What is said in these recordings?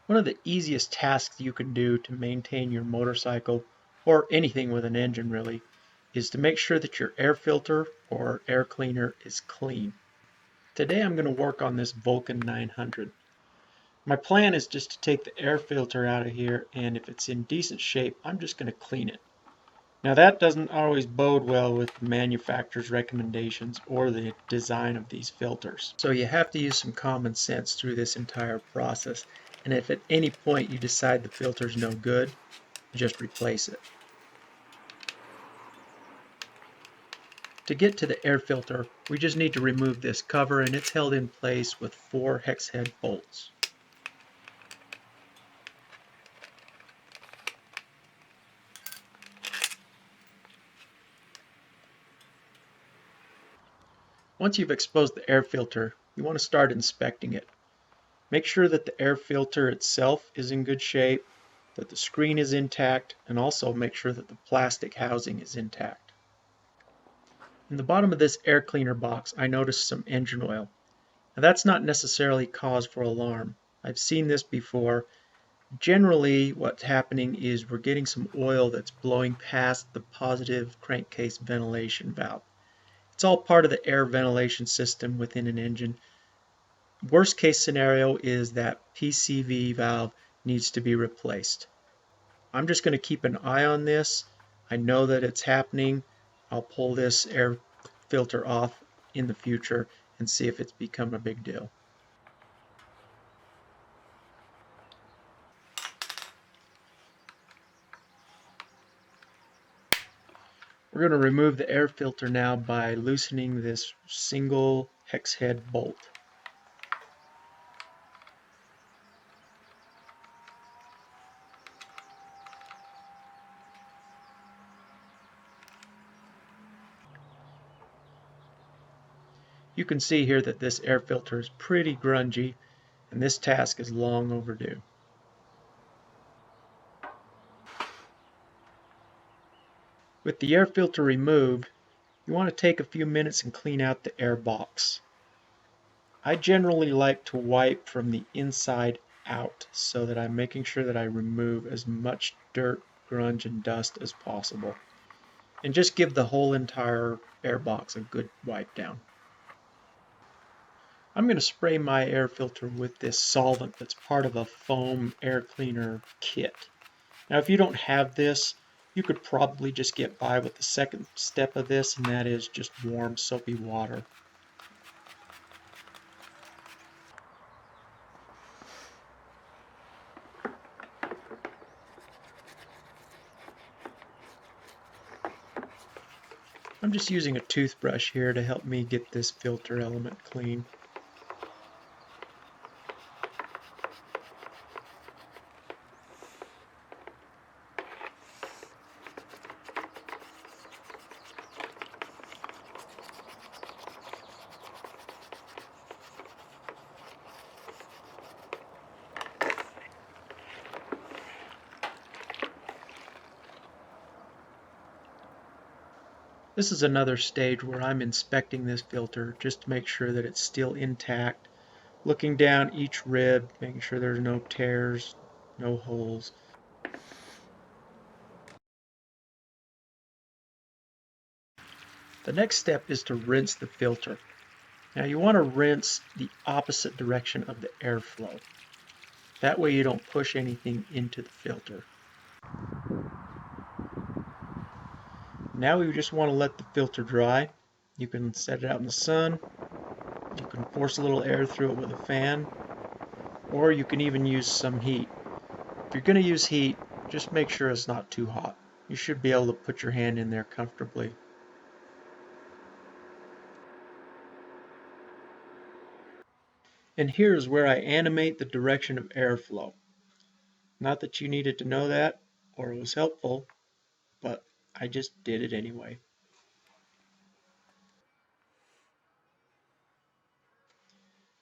One of the easiest tasks you can do to maintain your motorcycle, or anything with an engine really, is to make sure that your air filter or air cleaner is clean. Today I'm going to work on this Vulcan 900. My plan is just to take the air filter out of here, and if it's in decent shape, I'm just going to clean it. Now that doesn't always bode well with the manufacturer's recommendations or the design of these filters. So you have to use some common sense through this entire process. And if at any point you decide the filter's no good, just replace it. To get to the air filter, we just need to remove this cover, and it's held in place with 4 hex head bolts. Once you've exposed the air filter, you want to start inspecting it. Make sure that the air filter itself is in good shape, that the screen is intact, and also make sure that the plastic housing is intact. In the bottom of this air cleaner box, I noticed some engine oil. Now that's not necessarily cause for alarm. I've seen this before. Generally, what's happening is we're getting some oil that's blowing past the positive crankcase ventilation valve. It's all part of the air ventilation system within an engine. Worst case scenario is that PCV valve needs to be replaced. I'm just going to keep an eye on this. I know that it's happening. I'll pull this air filter off in the future and see if it's become a big deal. We're going to remove the air filter now by loosening this single hex head bolt. You can see here that this air filter is pretty grungy, and this task is long overdue. With the air filter removed, you want to take a few minutes and clean out the air box. I generally like to wipe from the inside out so that I'm making sure that I remove as much dirt, grunge, and dust as possible. And just give the whole entire air box a good wipe down. I'm going to spray my air filter with this solvent that's part of a foam air cleaner kit. Now if you don't have this, you could probably just get by with the second step of this, and that is just warm soapy water. I'm just using a toothbrush here to help me get this filter element clean. This is another stage where I'm inspecting this filter just to make sure that it's still intact, looking down each rib, making sure there's no tears, no holes. The next step is to rinse the filter. Now you want to rinse the opposite direction of the airflow. That way you don't push anything into the filter. Now we just want to let the filter dry. You can set it out in the sun, you can force a little air through it with a fan, or you can even use some heat. If you're going to use heat, just make sure it's not too hot. You should be able to put your hand in there comfortably. And here's where I animate the direction of airflow. Not that you needed to know that, or it was helpful, but I just did it anyway.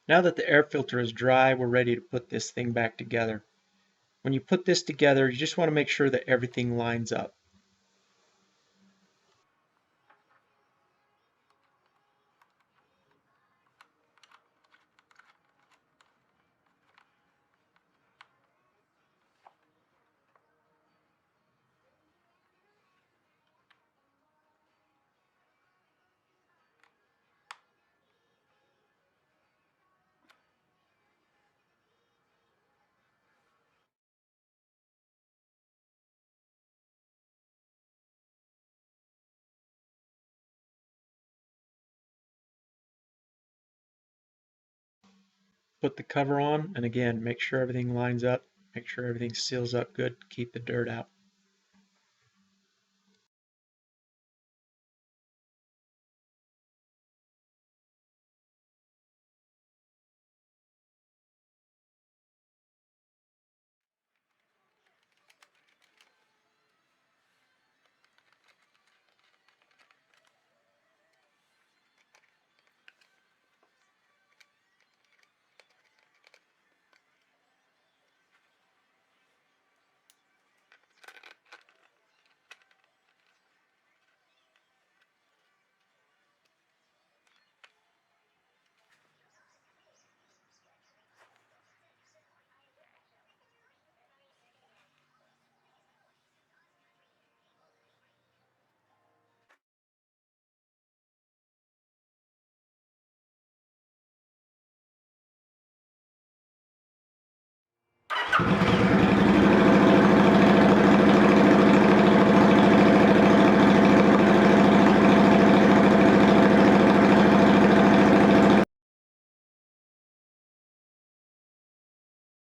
Now that the air filter is dry, we're ready to put this thing back together. When you put this together, you just want to make sure that everything lines up. put the cover on, and again, make sure everything lines up, make sure everything seals up good, keep the dirt out.